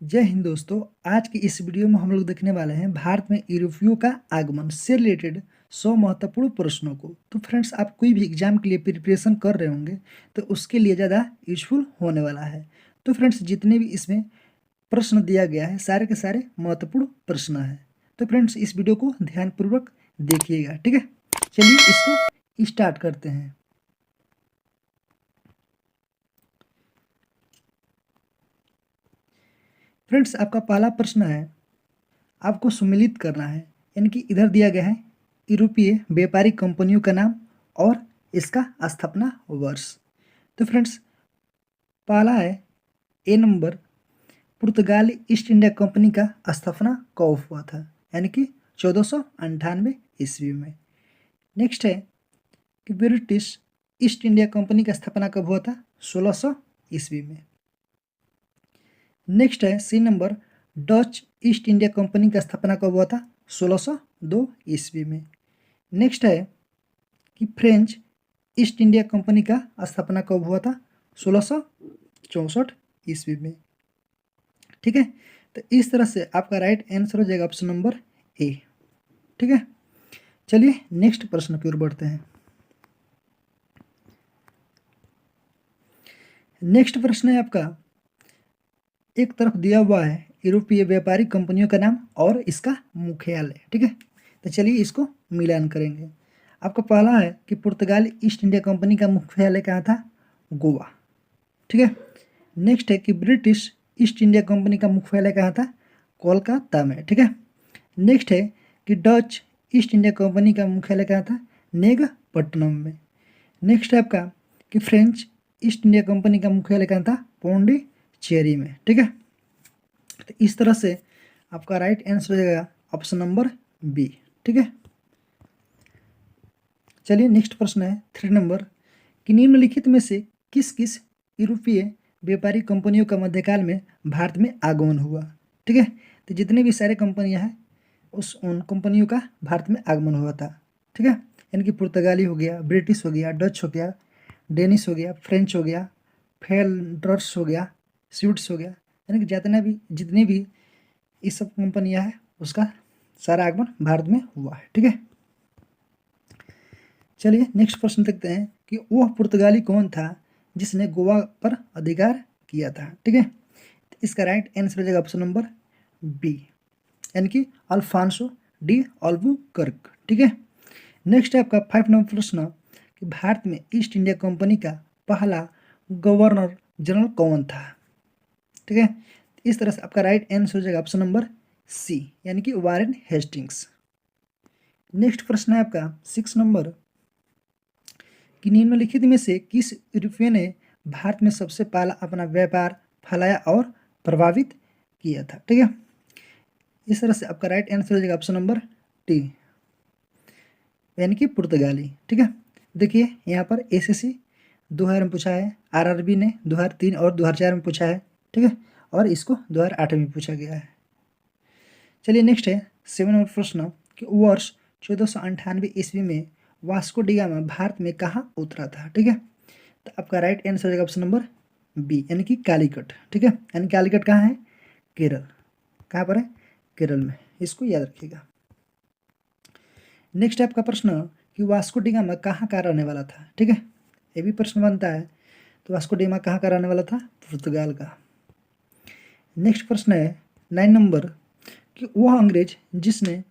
जय हिंद दोस्तों। आज की इस वीडियो में हम लोग देखने वाले हैं भारत में यूरोपियों का आगमन से रिलेटेड 100 महत्वपूर्ण प्रश्नों को। तो फ्रेंड्स, आप कोई भी एग्जाम के लिए प्रिपरेशन कर रहे होंगे तो उसके लिए ज़्यादा यूजफुल होने वाला है। तो फ्रेंड्स, जितने भी इसमें प्रश्न दिया गया है सारे के सारे महत्वपूर्ण प्रश्न हैं। तो फ्रेंड्स, इस वीडियो को ध्यानपूर्वक देखिएगा, ठीक है। चलिए इसको स्टार्ट करते हैं। फ्रेंड्स, आपका पहला प्रश्न है, आपको सम्मिलित करना है, यानी कि इधर दिया गया है यूरोपीय व्यापारिक कंपनियों का नाम और इसका स्थापना वर्ष। तो फ्रेंड्स, पहला है ए नंबर, पुर्तगाली ईस्ट इंडिया कंपनी का स्थापना कब हुआ था, यानी कि 1498 ईस्वी में। नेक्स्ट है कि ब्रिटिश ईस्ट इंडिया कंपनी का स्थापना कब हुआ था, 1600 ईस्वी में। नेक्स्ट है C number, Dutch East India company का स्थापना कब हुआ था, 1602 ईस्वी में। नेक्स्ट है कि फ्रेंच ईस्ट इंडिया कंपनी का स्थापना कब हुआ था, 1664 ईस्वी में। ठीक है, तो इस तरह से आपका राइट आंसर हो जाएगा ऑप्शन नंबर ए। ठीक है, चलिए नेक्स्ट प्रश्न की ओर बढ़ते हैं। नेक्स्ट प्रश्न है आपका, एक तरफ दिया हुआ है यूरोपीय व्यापारिक कंपनियों का नाम और इसका मुख्यालय। ठीक है, तो चलिए इसको मिलान करेंगे। आपका पहला है कि पुर्तगाली ईस्ट इंडिया कंपनी का मुख्यालय कहाँ था, गोवा। ठीक है, नेक्स्ट है कि ब्रिटिश ईस्ट इंडिया कंपनी का मुख्यालय कहाँ था, कोलकाता में। ठीक है, नेक्स्ट है कि डच ईस्ट इंडिया कंपनी का मुख्यालय कहाँ था, नेगपट्टनम में। नेक्स्ट है आपका कि फ्रेंच ईस्ट इंडिया कंपनी का मुख्यालय कहाँ था, पौंडीचेरी में। ठीक है, तो इस तरह से आपका राइट आंसर हो जाएगा ऑप्शन नंबर बी। ठीक है, चलिए नेक्स्ट प्रश्न है 3 नंबर, कि निम्नलिखित में से किस किस यूरोपीय व्यापारिक कंपनियों का मध्यकाल में भारत में आगमन हुआ। ठीक है, तो जितने भी सारे कंपनियां हैं उन कंपनियों का भारत में आगमन हुआ था। ठीक है, यानी कि पुर्तगाली हो गया, ब्रिटिश हो गया, डच हो गया, डेनिश हो गया, फ्रेंच हो गया, फेडरर्स हो गया, स्वीड्स हो गया, यानी कि जितने भी ये सब कंपनियां हैं उसका सारा आगमन भारत में हुआ है। ठीक है, चलिए नेक्स्ट प्रश्न देखते हैं कि वह पुर्तगाली कौन था जिसने गोवा पर अधिकार किया था। ठीक है, तो इसका राइट आंसर हो जाएगा ऑप्शन नंबर बी, यानी कि अल्फांसो डी अल्बुकर्क। ठीक है, नेक्स्ट है आपका 5 नंबर प्रश्न, कि भारत में ईस्ट इंडिया कंपनी का पहला गवर्नर जनरल कौन था। ठीक है, इस तरह से आपका राइट आंसर हो जाएगा ऑप्शन नंबर सी, यानी कि वारेन हेस्टिंग्स। नेक्स्ट प्रश्न है आपका 6 नंबर, कि निम्नलिखित में से किस यूरोपीय ने भारत में सबसे पहला अपना व्यापार फैलाया और प्रभावित किया था। ठीक है, इस तरह से आपका राइट आंसर हो जाएगा ऑप्शन नंबर टी, यानी कि पुर्तगाली। ठीक है, देखिए यहाँ पर एसएससी 2000 में पूछा है, आरआरबी ने 2003 और 2004 में पूछा है। ठीक है, और इसको 2008 में पूछा गया है। चलिए नेक्स्ट है 7 नंबर प्रश्न, कि वर्ष 1498 ईस्वी में वास्को डी गामा भारत में कहाँ उतरा था। ठीक है, तो आपका राइट आंसर हो जाएगा ऑप्शन नंबर बी, यानी कि कालीकट। ठीक है, यानी कालीकट कहाँ है, केरल। कहाँ पर है, केरल में, इसको याद रखिएगा। नेक्स्ट आपका प्रश्न, कि वास्को डी गामा कहाँ का रहने वाला था। ठीक है, ये भी प्रश्न बनता है, तो वास्को डी गामा कहाँ का रहने वाला था, पुर्तगाल का। नेक्स्ट प्रश्न है 9 नंबर, कि वह अंग्रेज जिसने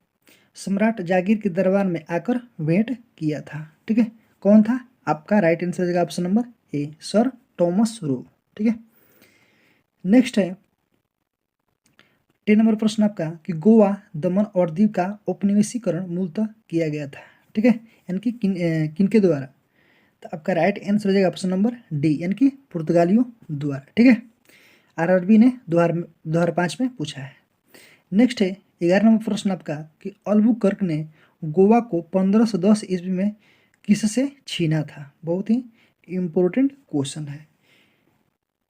सम्राट जागीर के दरबार में आकर भेंट किया था। ठीक है, कौन था, आपका राइट आंसर हो जाएगा option number A, sir Thomas Roe. ठीक है, नेक्स्ट है 10 नंबर प्रश्न आपका, कि गोवा, दमन और दीव का उपनिवेशीकरण मूलतः किया गया था। ठीक है, यानी कि किनके द्वारा, तो आपका राइट आंसर हो जाएगा ऑप्शन नंबर डी, यानी कि पुर्तगालियों द्वारा। ठीक है, आरआरबी ने 2005 में पूछा है। नेक्स्ट है 11 नंबर प्रश्न आपका, कि अल्बुकर्क ने गोवा को 1510 ईस्वी में किससे छीना था। बहुत ही इम्पोर्टेंट क्वेश्चन है,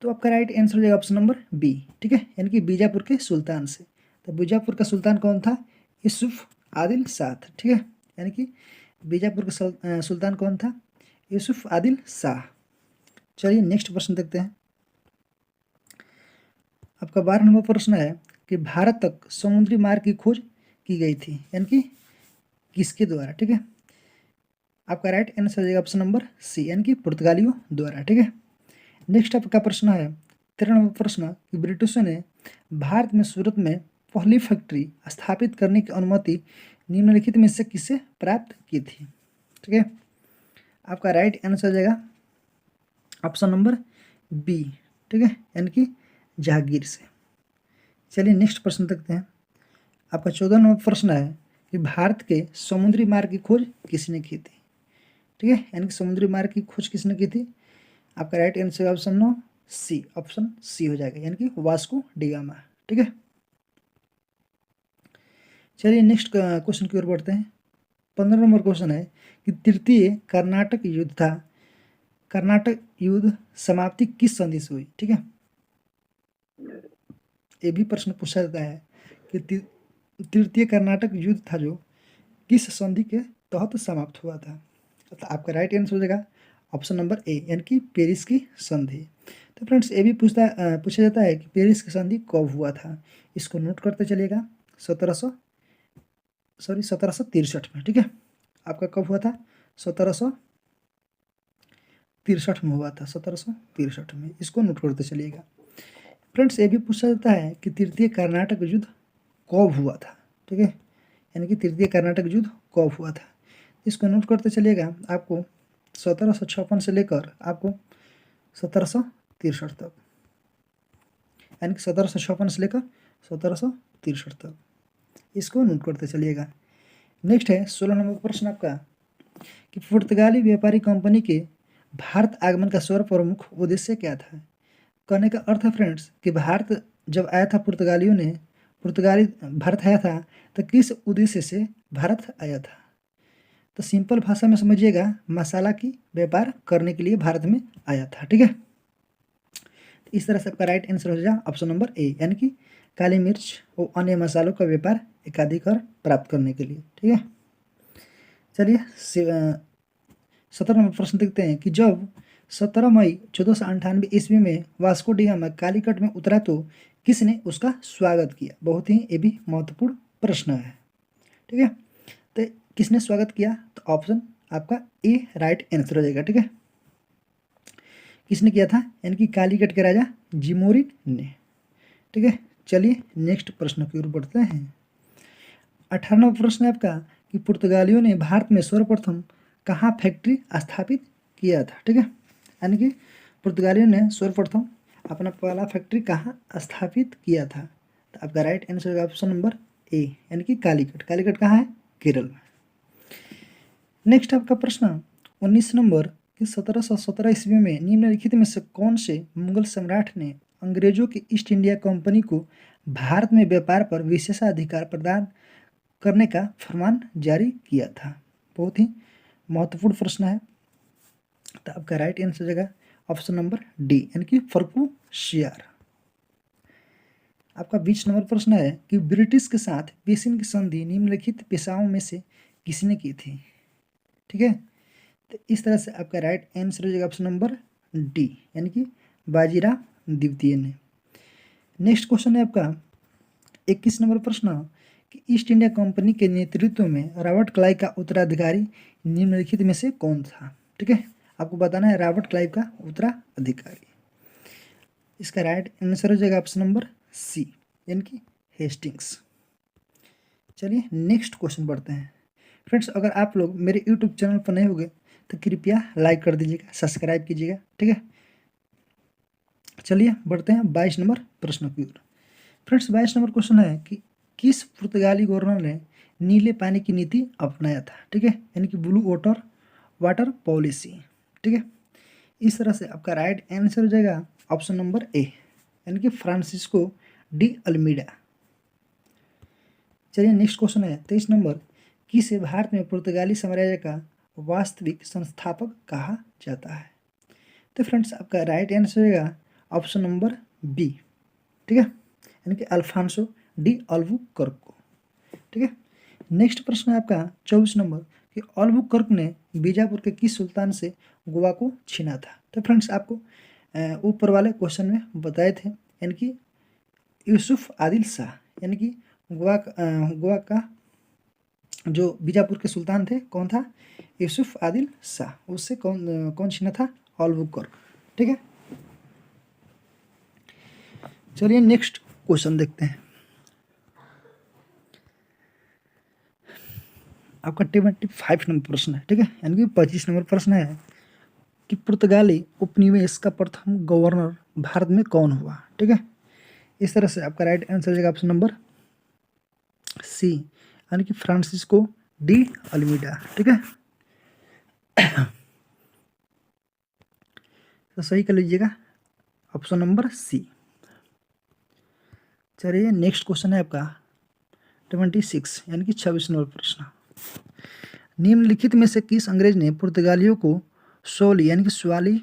तो आपका राइट आंसर हो जाएगा ऑप्शन नंबर बी। ठीक है, यानी कि बीजापुर के सुल्तान से। तो बीजापुर का सुल्तान कौन था, यूसुफ आदिल शाह। ठीक है, यानी कि बीजापुर का सुल्तान कौन था, यूसुफ आदिल शाह। चलिए नेक्स्ट प्रश्न देखते हैं। आपका 12 नंबर प्रश्न है कि भारत तक समुद्री मार्ग की खोज की गई थी, यानी कि किसके द्वारा। ठीक है, आपका राइट आंसर हो जाएगा ऑप्शन नंबर सी, यानी कि पुर्तगालियों द्वारा। ठीक है, नेक्स्ट आपका प्रश्न है 13 नंबर प्रश्न कि ब्रिटिशों ने भारत में सूरत में पहली फैक्ट्री स्थापित करने की अनुमति निम्नलिखित में से किससे प्राप्त की थी। ठीक है, आपका राइट आंसर हो जाएगा ऑप्शन नंबर बी। ठीक है, यानी कि जहांगीर से। चलिए नेक्स्ट प्रश्न देखते हैं। आपका 14 नंबर प्रश्न है कि भारत के समुद्री मार्ग की खोज किसने की थी। ठीक है, यानी कि समुद्री मार्ग की खोज किसने की थी। आपका राइट आंसर ऑप्शन नो सी, ऑप्शन सी हो जाएगा, यानी कि वास्को डी गामा। ठीक है, चलिए नेक्स्ट क्वेश्चन की ओर बढ़ते हैं। 15 नंबर क्वेश्चन है कि तृतीय कर्नाटक युद्ध था, कर्नाटक युद्ध समाप्ति किस संधि से हुई। ठीक है, ये भी प्रश्न पूछा जाता है कि तृतीय कर्नाटक युद्ध था जो किस संधि के तहत समाप्त हुआ था। तो आपका राइट आंसर हो जाएगा ऑप्शन नंबर ए, यानी कि पेरिस की संधि। तो फ्रेंड्स ये भी पूछा जाता है कि पेरिस की संधि कब हुआ था। इसको नोट करते चलिएगा। 1763 में। ठीक है, आपका कब हुआ था, 1763 में हुआ था, 1763 में। इसको नोट करते चलिएगा। फ्रेंड्स ये भी पूछा जाता है कि तृतीय कर्नाटक युद्ध कब हुआ था। ठीक है, यानी कि तृतीय कर्नाटक युद्ध कब हुआ था, इसको नोट करते चलिएगा। आपको 1756 से लेकर आपको 1763 तक, यानी कि 1756 से लेकर 1763 तक, इसको नोट करते चलिएगा। नेक्स्ट है 16 नंबर प्रश्न आपका कि पुर्तगाली व्यापारी कंपनी के भारत आगमन का सर्वप्रमुख उद्देश्य क्या था। कहने का अर्थ है फ्रेंड्स कि भारत जब आया था, पुर्तगाली भारत आया था तो किस उद्देश्य से भारत आया था। तो सिंपल भाषा में समझिएगा, मसाला की व्यापार करने के लिए भारत में आया था। ठीक है, तो इस तरह से आपका राइट आंसर हो जाएगा ऑप्शन नंबर ए, यानी कि काली मिर्च और अन्य मसालों का व्यापार एकाधिकार प्राप्त करने के लिए। ठीक है, चलिए 17 नंबर प्रश्न देखते हैं कि जब 17 मई 1498 ईस्वी में वास्को डी गामा कालीकट में उतरा तो किसने उसका स्वागत किया। बहुत ही ये भी महत्वपूर्ण प्रश्न है। ठीक है, तो किसने स्वागत किया, तो ऑप्शन आपका ए राइट आंसर हो जाएगा। ठीक है, किसने किया था, यानी कि कालीकट के राजा जिमोरिन ने। ठीक है, चलिए नेक्स्ट प्रश्न की ओर बढ़ते हैं। 18वां प्रश्न है आपका कि पुर्तगालियों ने भारत में सर्वप्रथम कहाँ फैक्ट्री स्थापित किया था। ठीक है, यानी कि पुर्तगालियों ने सर्वप्रथम अपना पहला फैक्ट्री कहाँ स्थापित किया था। तो आपका राइट आंसर है ऑप्शन नंबर ए, यानी कि कालीकट। कालीकट कहाँ है, केरल में। नेक्स्ट आपका प्रश्न 19 नंबर कि 1717 ईस्वी में निम्नलिखित में से कौन से मुगल सम्राट ने अंग्रेजों की ईस्ट इंडिया कंपनी को भारत में व्यापार पर विशेषाधिकार प्रदान करने का फरमान जारी किया था। बहुत ही महत्वपूर्ण प्रश्न है। तो आपका राइट आंसर हो जाएगा ऑप्शन नंबर डी, यानी कि फर्रुखशियार। आपका 20 नंबर प्रश्न है कि ब्रिटिश के साथ बेसिन की संधि निम्नलिखित पेशाओं में से किसने की थी। ठीक है, तो इस तरह से आपका राइट आंसर हो जाएगा ऑप्शन नंबर डी, यानी कि बाजीराव द्वितीय ने। नेक्स्ट क्वेश्चन है आपका 21 नंबर प्रश्न कि ईस्ट इंडिया कंपनी के नेतृत्व में रॉबर्ट क्लाइव का उत्तराधिकारी निम्नलिखित में से कौन था। ठीक है, आपको बताना है रॉबर्ट क्लाइव का उत्तराधिकारी। इसका राइट आंसर हो जाएगा ऑप्शन नंबर सी, यानी कि हेस्टिंग्स। चलिए नेक्स्ट क्वेश्चन बढ़ते हैं। फ्रेंड्स अगर आप लोग मेरे यूट्यूब चैनल पर नए होंगे तो कृपया लाइक कर दीजिएगा, सब्सक्राइब कीजिएगा। ठीक है, चलिए बढ़ते हैं 22 नंबर प्रश्न की ओर। फ्रेंड्स 22 नंबर क्वेश्चन है कि किस पुर्तगाली गवर्नर ने नीले पानी की नीति अपनाया था। ठीक है, यानी कि ब्लू वाटर पॉलिसी। ठीक है, इस तरह से आपका राइट आंसर हो जाएगा ऑप्शन नंबर ए, यानी कि फ्रांसिस्को डी अल्मीडा। चलिए नेक्स्ट क्वेश्चन है 23 नंबर किसे भारत में पुर्तगाली साम्राज्य का वास्तविक संस्थापक कहा जाता है। तो फ्रेंड्स आपका राइट आंसर हो जाएगा ऑप्शन नंबर बी। ठीक है, यानी कि अल्फांसो डी अल्बुकर्क। ठीक है, नेक्स्ट प्रश्न है आपका 24 नंबर कि अल्बुकर्क ने बीजापुर के किस सुल्तान से गोवा को छीना था। तो फ्रेंड्स आपको ऊपर वाले क्वेश्चन में बताए थे, यानी कि यूसुफ आदिल शाह, यानी कि गोवा का जो बीजापुर के सुल्तान थे कौन था? यूसुफ आदिल शाह। उससे कौन छीना था? अल्बुकर्क। ठीक है, चलिए नेक्स्ट क्वेश्चन देखते हैं। आपका 25 नंबर प्रश्न है। ठीक है, यानी कि 25 नंबर प्रश्न है कि पुर्तगाली उपनिवेश का प्रथम गवर्नर भारत में कौन हुआ? ठीक है, इस तरह से आपका राइट आंसर हो जाएगा ऑप्शन नंबर सी, यानी कि फ्रांसिस्को डी अल्मीडा। ठीक है, तो सही कर लीजिएगा ऑप्शन नंबर सी। चलिए नेक्स्ट क्वेश्चन है आपका 26, यानी कि 26 नंबर प्रश्न। निम्नलिखित में से किस अंग्रेज ने पुर्तगालियों को सोली यानी कि स्वाली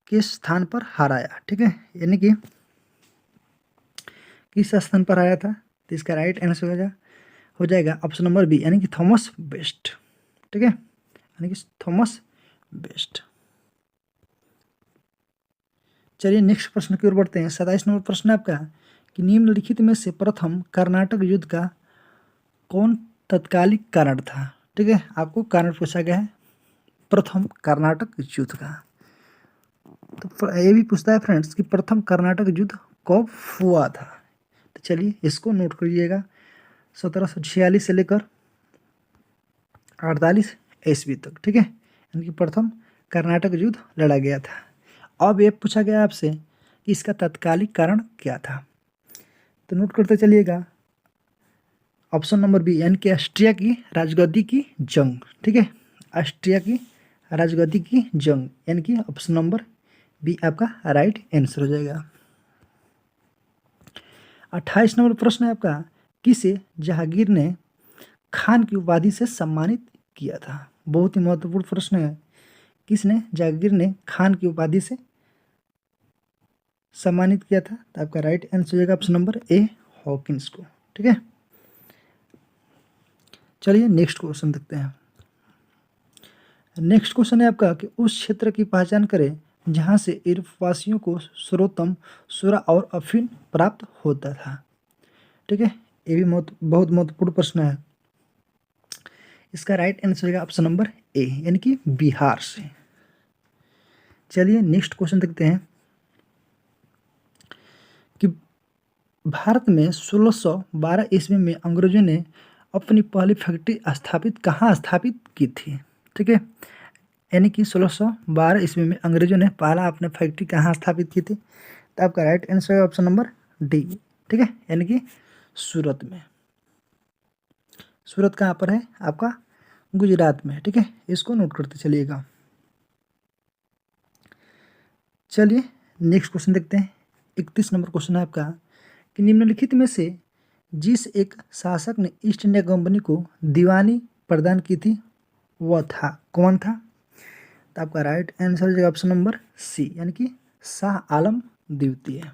के स्थान पर हराया? ठीक है, यानी कि किस स्थान पर हराया था? तो इसका राइट आंसर हो जाएगा ऑप्शन नंबर बी, यानी कि थॉमस बेस्ट। ठीक है, यानी कि थॉमस बेस्ट। चलिए नेक्स्ट प्रश्न की ओर बढ़ते हैं। 27 नंबर प्रश्न आपका कि निम्नलिखित में से प्रथम कर्नाटक युद्ध का कौन तत्कालिक कारण था? ठीक है, आपको कारण पूछा गया है प्रथम कर्नाटक युद्ध का। तो ये भी पूछता है फ्रेंड्स कि प्रथम कर्नाटक युद्ध कब हुआ था? तो चलिए इसको नोट करिएगा। 1746 से लेकर 48 ईस्वी तक। ठीक है, यानी कि प्रथम कर्नाटक युद्ध लड़ा गया था। अब ये पूछा गया आपसे कि इसका तत्कालिक कारण क्या था, तो नोट करते चलिएगा ऑप्शन नंबर बी, यानी कि ऑस्ट्रिया की राजगद्दी की जंग। ठीक है, ऑस्ट्रिया की राजगद्दी की जंग, यानी कि ऑप्शन नंबर बी आपका राइट आंसर हो जाएगा। 28 नंबर प्रश्न है आपका, किसे जहांगीर ने खान की उपाधि से सम्मानित किया था? बहुत ही महत्वपूर्ण प्रश्न है। किसने जहांगीर ने खान की उपाधि से सम्मानित किया था? तो आपका राइट आंसर हो जाएगा ऑप्शन नंबर ए, हॉकिंस को। ठीक है, चलिए नेक्स्ट क्वेश्चन देखते हैं। नेक्स्ट क्वेश्चन है आपका कि उस क्षेत्र की पहचान करें जहां से यूरोपवासियों को सर्वोत्तम सुरा और अफीम प्राप्त होता था। ठीक है, ये भी बहुत महत्वपूर्ण प्रश्न है। इसका राइट आंसर होगा ऑप्शन नंबर ए, यानी कि बिहार से। चलिए नेक्स्ट क्वेश्चन देखते हैं कि भारत में 1612 ईस्वी में अंग्रेजों ने अपनी पहली फैक्ट्री कहाँ स्थापित की थी? ठीक है, यानी कि 1612 ईस्वी में अंग्रेजों ने पहला अपने फैक्ट्री कहाँ स्थापित की थी? तो आपका राइट आंसर है ऑप्शन नंबर डी। ठीक है, यानी कि सूरत में। सूरत कहाँ पर है? आपका गुजरात में। ठीक है, इसको नोट करते चलिएगा। चलिए नेक्स्ट क्वेश्चन देखते हैं। 31 नंबर क्वेश्चन है आपका कि निम्नलिखित में से जिस एक शासक ने ईस्ट इंडिया कंपनी को दीवानी प्रदान की थी वह था कौन था? तो आपका राइट आंसर हो जाएगा ऑप्शन नंबर सी, यानी कि शाह आलम द्वितीय।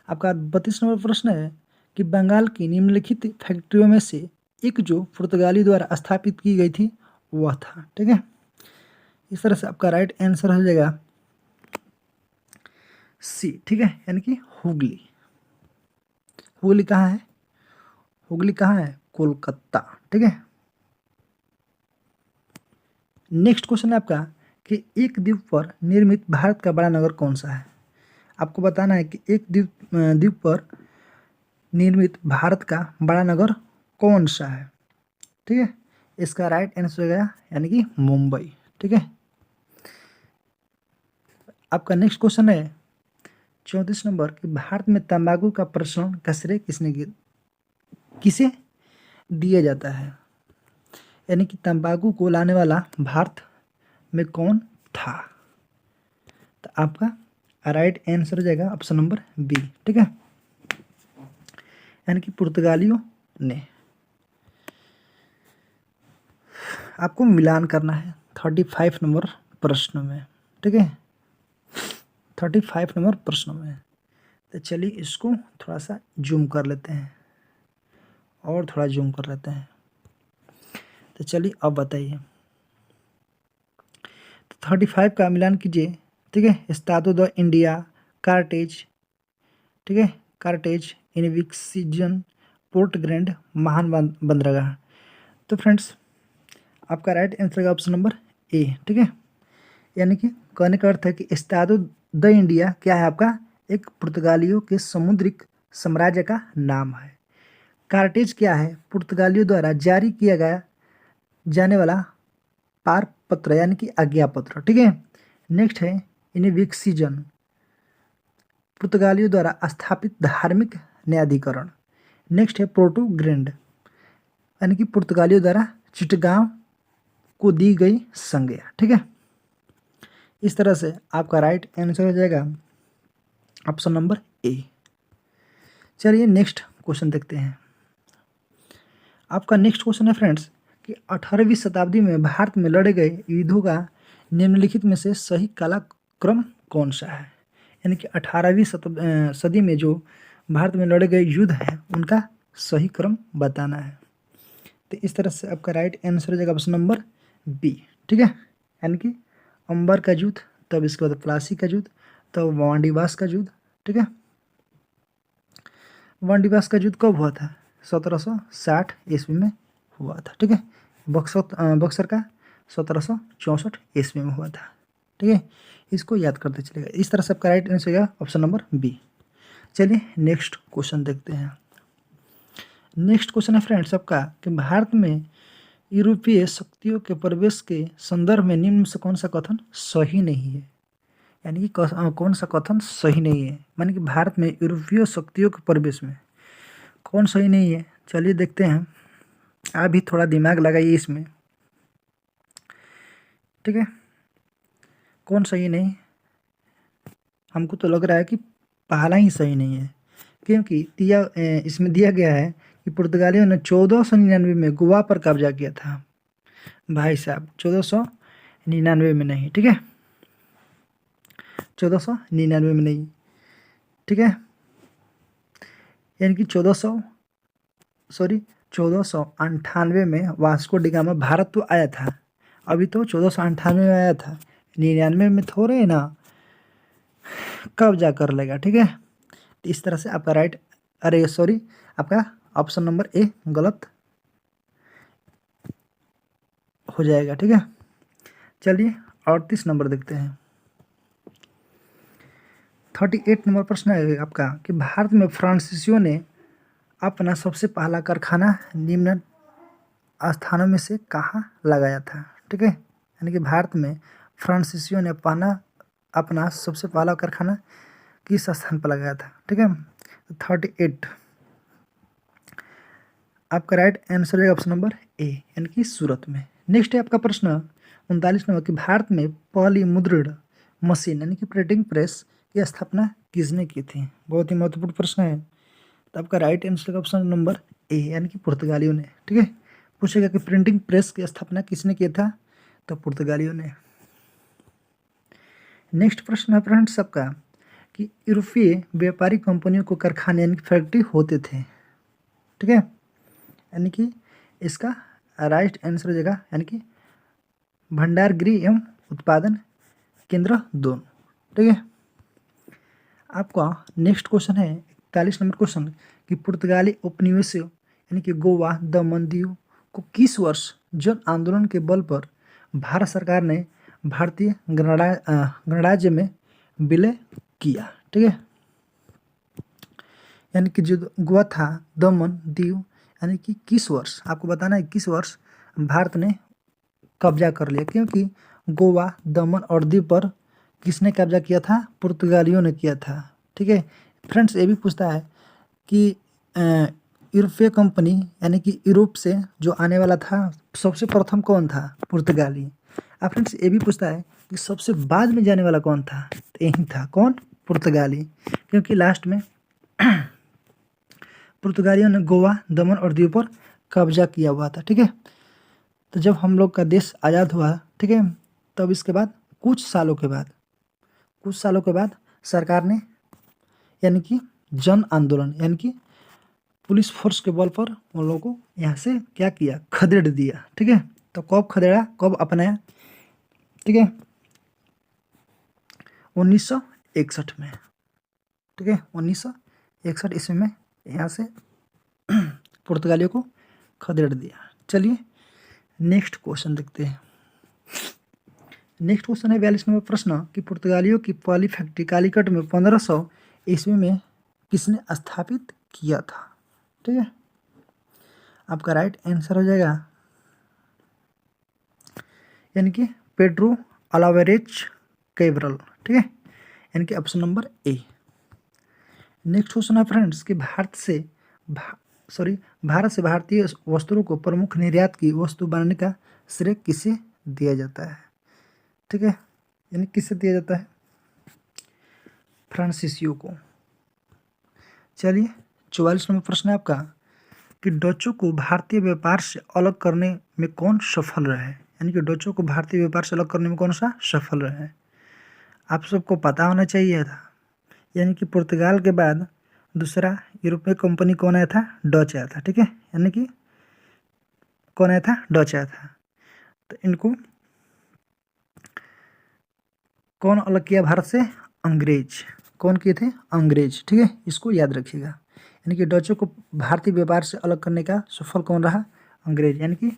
आपका 32 नंबर प्रश्न है कि बंगाल की निम्नलिखित फैक्ट्रियों में से एक जो पुर्तगाली द्वारा स्थापित की गई थी वह था। ठीक है, इस तरह से आपका राइट आंसर हो जाएगा सी। ठीक है, यानी कि हुगली। हुगली कहाँ है? हुगली कहाँ है? कोलकाता। ठीक है, नेक्स्ट क्वेश्चन है आपका कि एक द्वीप पर निर्मित भारत का बड़ा नगर कौन सा है? आपको बताना है कि एक द्वीप पर निर्मित भारत का बड़ा नगर कौन सा है? ठीक है, इसका राइट आंसर हो गया यानी कि मुंबई। ठीक है, आपका नेक्स्ट क्वेश्चन है 34 नंबर कि भारत में तंबाकू का प्रचलन का श्रेय किसे दिया जाता है? यानी कि तंबाकू को लाने वाला भारत में कौन था? तो आपका राइट आंसर हो जाएगा ऑप्शन नंबर बी। ठीक है, यानी कि पुर्तगालियों ने। आपको मिलान करना है 35 नंबर प्रश्न में। ठीक है, 35 नंबर प्रश्न में। तो चलिए इसको थोड़ा सा जूम कर लेते हैं और थोड़ा जूम कर लेते हैं। तो चलिए अब बताइए, तो 35 का मिलान कीजिए। ठीक है, एस्तादो द इंडिया, कार्टेज, ठीक है, कार्टेज, इनविक्सिजन, पोर्ट ग्रैंड, महान बंदरगाह। तो फ्रेंड्स आपका राइट आंसर का ऑप्शन नंबर ए। ठीक है, यानी कि कहने का अर्थ है कि एस्तादो द इंडिया क्या है आपका, एक पुर्तगालियों के समुद्रिक साम्राज्य का नाम है। कार्टेज क्या है, पुर्तगालियों द्वारा जारी किया गया जाने वाला पार पत्र यानी कि आज्ञा पत्र। ठीक है, नेक्स्ट है इनविक्सिजन, पुर्तगालियों द्वारा स्थापित धार्मिक न्यायाधिकरण। नेक्स्ट है पोर्टो ग्रैंड, यानी कि पुर्तगालियों द्वारा चिटगांव को दी गई संज्ञा। ठीक है, इस तरह से आपका राइट आंसर हो जाएगा ऑप्शन नंबर ए। चलिए नेक्स्ट क्वेश्चन देखते हैं। आपका नेक्स्ट क्वेश्चन है फ्रेंड्स कि 18वीं शताब्दी में भारत में लड़े गए युद्धों का निम्नलिखित में से सही कालक्रम कौन सा है। यानी कि 18वीं सदी में जो भारत में लड़े गए युद्ध हैं उनका सही क्रम बताना है। तो इस तरह से आपका राइट आंसर हो जाएगा ऑप्शन नंबर बी। ठीक है, यानी कि अंबर का युद्ध, तब इसके बाद प्लासी का युद्ध, तब वांडीवास का युद्ध। ठीक है, वांडीवास का युद्ध कब हुआ था, 1760 ईस्वी में हुआ था। ठीक है, बक्सर का 1764 ईस्वी में हुआ था। ठीक है, इसको याद करते चलेगा। इस तरह से आपका राइट आंसर होगा ऑप्शन नंबर बी। चलिए नेक्स्ट क्वेश्चन देखते हैं। नेक्स्ट क्वेश्चन है फ्रेंड्स आपका कि भारत में यूरोपीय शक्तियों के प्रवेश के संदर्भ में निम्न से कौन सा कथन सही नहीं है। यानी कि कौन सा कथन सही नहीं है, माने कि भारत में यूरोपीय शक्तियों के प्रवेश में कौन सही नहीं है। चलिए देखते हैं, आप भी थोड़ा दिमाग लगाइए इसमें। ठीक है, कौन सही नहीं, हमको तो लग रहा है कि पहला ही सही नहीं है, क्योंकि इसमें दिया गया है कि पुर्तगालियों ने 1499 में गोवा पर कब्जा किया था। भाई साहब 1499 में नहीं, ठीक है, 1499 में नहीं। ठीक है, यानी कि 1498 में वास्को डिगामा भारत तो आया था, अभी तो 1498 में आया था, 99 में थोड़े ना कब्जा कर लेगा। ठीक है, इस तरह से आपका राइट, अरे सॉरी, आपका ऑप्शन नंबर ए गलत हो जाएगा। ठीक है, चलिए 38 नंबर देखते हैं। 38 नंबर प्रश्न है आपका कि भारत में फ्रांसीसियों ने अपना सबसे पहला कारखाना निम्न स्थानों में से कहाँ लगाया था। ठीक है, यानी कि भारत में फ्रांसीसियों ने अपना सबसे पहला कारखाना किस स्थान पर लगाया था। ठीक है, 38 आपका राइट आंसर है ऑप्शन नंबर ए, यानी कि सूरत में। नेक्स्ट है आपका प्रश्न 39 नंबर कि भारत में पहली मुद्रण मशीन यानी कि प्रिंटिंग प्रेस की स्थापना किसने की थी। बहुत ही महत्वपूर्ण प्रश्न है। तो आपका राइट आंसर का ऑप्शन नंबर ए, यानी कि पुर्तगालियों ने। ठीक है, पूछेगा कि प्रिंटिंग प्रेस की स्थापना किसने किया था, तो पुर्तगालियों ने। नेक्स्ट प्रश्न है फ्रेंड्स आपका कि यूरोपीय व्यापारी कंपनियों को कारखाने यानी फैक्ट्री होते थे। ठीक है, यानी कि इसका राइट आंसर हो जाएगा यानी कि भंडारगृह एवं उत्पादन केंद्र दोनों। ठीक है, आपका नेक्स्ट क्वेश्चन है 41 नंबर क्वेश्चन कि पुर्तगाली उपनिवेशियों यानी कि गोवा दमन दीव को किस वर्ष जन आंदोलन के बल पर भारत सरकार ने भारतीय गणराज्य में विलय किया। ठीक है, यानी कि जो गोवा था, दमन दीव, यानी कि किस वर्ष आपको बताना है, किस वर्ष भारत ने कब्जा कर लिया, क्योंकि गोवा दमन और दीव पर किसने कब्जा किया था, पुर्तगालियों ने किया था। ठीक है फ्रेंड्स, ये भी पूछता है कि यूरोपीय कंपनी यानी कि यूरोप से जो आने वाला था सबसे प्रथम कौन था, पुर्तगाली। अब फ्रेंड्स ये भी पूछता है कि सबसे बाद में जाने वाला कौन था, तो यही था कौन, पुर्तगाली, क्योंकि लास्ट में पुर्तगालियों ने गोवा दमन और दीव पर कब्जा किया हुआ था। ठीक है, तो जब हम लोग का देश आज़ाद हुआ, ठीक है, तब इसके बाद कुछ सालों के बाद सरकार ने यानी कि जन आंदोलन यानी कि पुलिस फोर्स के बल पर उन लोगों को यहाँ से क्या किया, खदेड़ दिया। ठीक है, तो कब खदेड़ा, कब अपनाया, ठीक है, 1961 में। ठीक है, 1961 61 ईस्वी में यहाँ से पुर्तगालियों को खदेड़ दिया। चलिए नेक्स्ट क्वेश्चन देखते हैं। नेक्स्ट क्वेश्चन है 42 नंबर प्रश्न कि पुर्तगालियों की पहली फैक्ट्री कालीकट में 1500 ईस्वी में किसने स्थापित किया था? ठीक है, आपका राइट आंसर हो जाएगा यानी कि पेड्रो अलावेरेज कैब्रल। ठीक है, यानी कि option number A. Next question है फ्रेंड्स कि भारत से भारतीय वस्त्रों को प्रमुख निर्यात की वस्तु बनाने का श्रेय किसे दिया जाता है? ठीक है, यानी किसे दिया जाता है? फ्रांसीसियों को। चलिए 44 नंबर प्रश्न है आपका कि डचों को भारतीय व्यापार से अलग करने में कौन सफल रहे? यानी कि डचों को भारतीय व्यापार से अलग करने में कौन सा सफल रहे? आप सबको पता होना चाहिए था। यानी कि पुर्तगाल के बाद दूसरा यूरोपीय कंपनी कौन आया था? डच आया था। ठीक है, यानी कि कौन आया था? डच आया था। तो इनको कौन अलग किया भारत से? अंग्रेज। कौन किए थे? अंग्रेज। ठीक है, इसको याद रखिएगा। यानी कि डचों को भारतीय व्यापार से अलग करने का सफल कौन रहा? अंग्रेज, यानी कि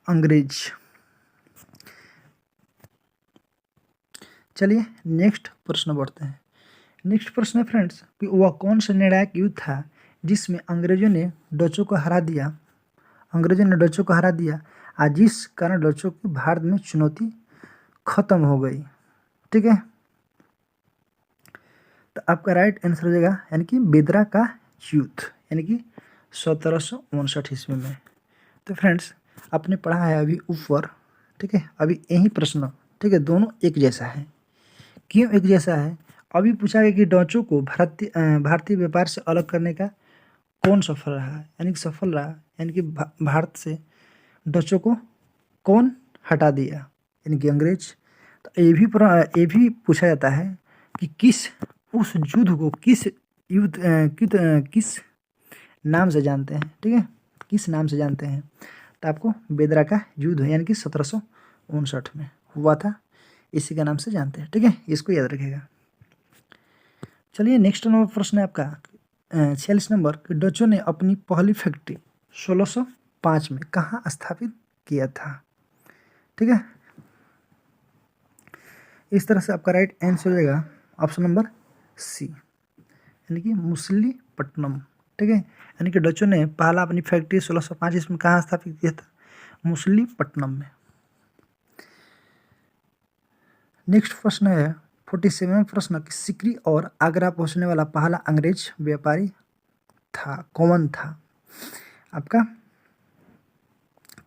अंग्रेज। चलिए नेक्स्ट प्रश्न बढ़ते हैं। नेक्स्ट प्रश्न है फ्रेंड्स कि वह कौन सा निर्णायक युद्ध था जिसमें अंग्रेजों ने डचों को हरा दिया आज जिस कारण डचों की भारत में चुनौती खत्म हो गई? ठीक है, तो आपका राइट आंसर हो जाएगा यानी कि बेदरा का युद्ध, यानी कि 1759 ईस्वी में। तो फ्रेंड्स आपने पढ़ा है अभी ऊपर। ठीक है, अभी यही प्रश्न, ठीक है, दोनों एक जैसा है। क्यों एक जैसा है? अभी पूछा गया कि डचों को भारतीय व्यापार से अलग करने का कौन सफल रहा? यानी कि सफल रहा, यानी कि भारत से डचों को कौन हटा दिया? यानी कि अंग्रेज। तो ये भी पूछा जाता है कि किस युद्ध को किस नाम से जानते हैं? ठीक है, किस नाम से जानते हैं? तो आपको बेदरा का युद्ध यानी कि 1759 में हुआ था, इसी के नाम से जानते हैं। ठीक है, इसको याद रखिएगा। चलिए नेक्स्ट नंबर प्रश्न है आपका 46 नंबर कि डचों ने अपनी पहली फैक्ट्री 1605 में कहाँ स्थापित किया था? ठीक है, इस तरह से आपका राइट आंसर हो जाएगा ऑप्शन नंबर सी, यानी कि मुसलीपट्टनम। ठीक है, यानी कि डचों ने पहला अपनी फैक्ट्री 1605 इसमें कहाँ स्थापित किया था? मुसलीपट्टनम में। नेक्स्ट प्रश्न है 47वां प्रश्न कि सिकरी और आगरा पहुंचने वाला पहला अंग्रेज व्यापारी कौन था? आपका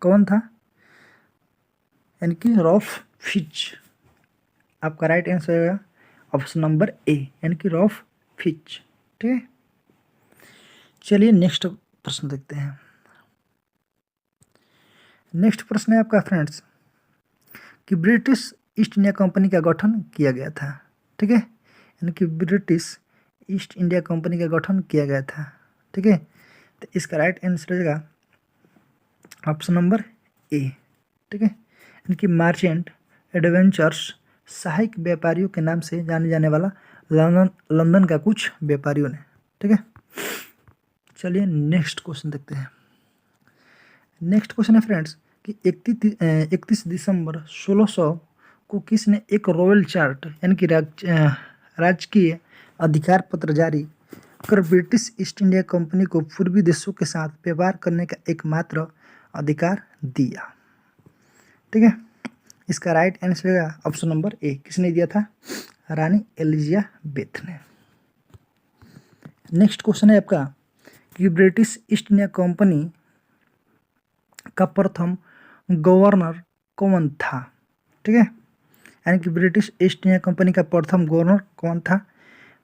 कौन था? यानी कि रॉल्फ फिच। आपका राइट आंसर है ऑप्शन नंबर ए, यानी कि रॉल्फ फिच। ठीक है, चलिए नेक्स्ट प्रश्न देखते हैं। नेक्स्ट प्रश्न है आपका फ्रेंड्स कि ब्रिटिश ईस्ट इंडिया कंपनी का गठन किया गया था। ठीक है, यानी कि ब्रिटिश ईस्ट इंडिया कंपनी का गठन किया गया था। ठीक है, तो इसका राइट आंसर हो जाएगा ऑप्शन नंबर ए। ठीक है, यानी कि मार्चेंट एडवेंचर्स सहायक व्यापारियों के नाम से जाने जाने वाला लंदन का कुछ व्यापारियों ने। ठीक है, चलिए नेक्स्ट क्वेश्चन देखते हैं। नेक्स्ट क्वेश्चन है फ्रेंड्स कि 31 दिसंबर 1600 को किसने एक रॉयल चार्ट यानी कि राजकीय अधिकार पत्र जारी कर ब्रिटिश ईस्ट इंडिया कंपनी को पूर्वी देशों के साथ व्यापार करने का एकमात्र अधिकार दिया? ठीक है, इसका राइट आंसर है ऑप्शन नंबर ए। किसने दिया था? रानी एलिजाबेथ ने। नेक्स्ट क्वेश्चन है आपका कि ब्रिटिश ईस्ट इंडिया कंपनी का प्रथम गवर्नर कौन था? ठीक है, यानी कि ब्रिटिश ईस्ट इंडिया कंपनी का प्रथम गवर्नर कौन था?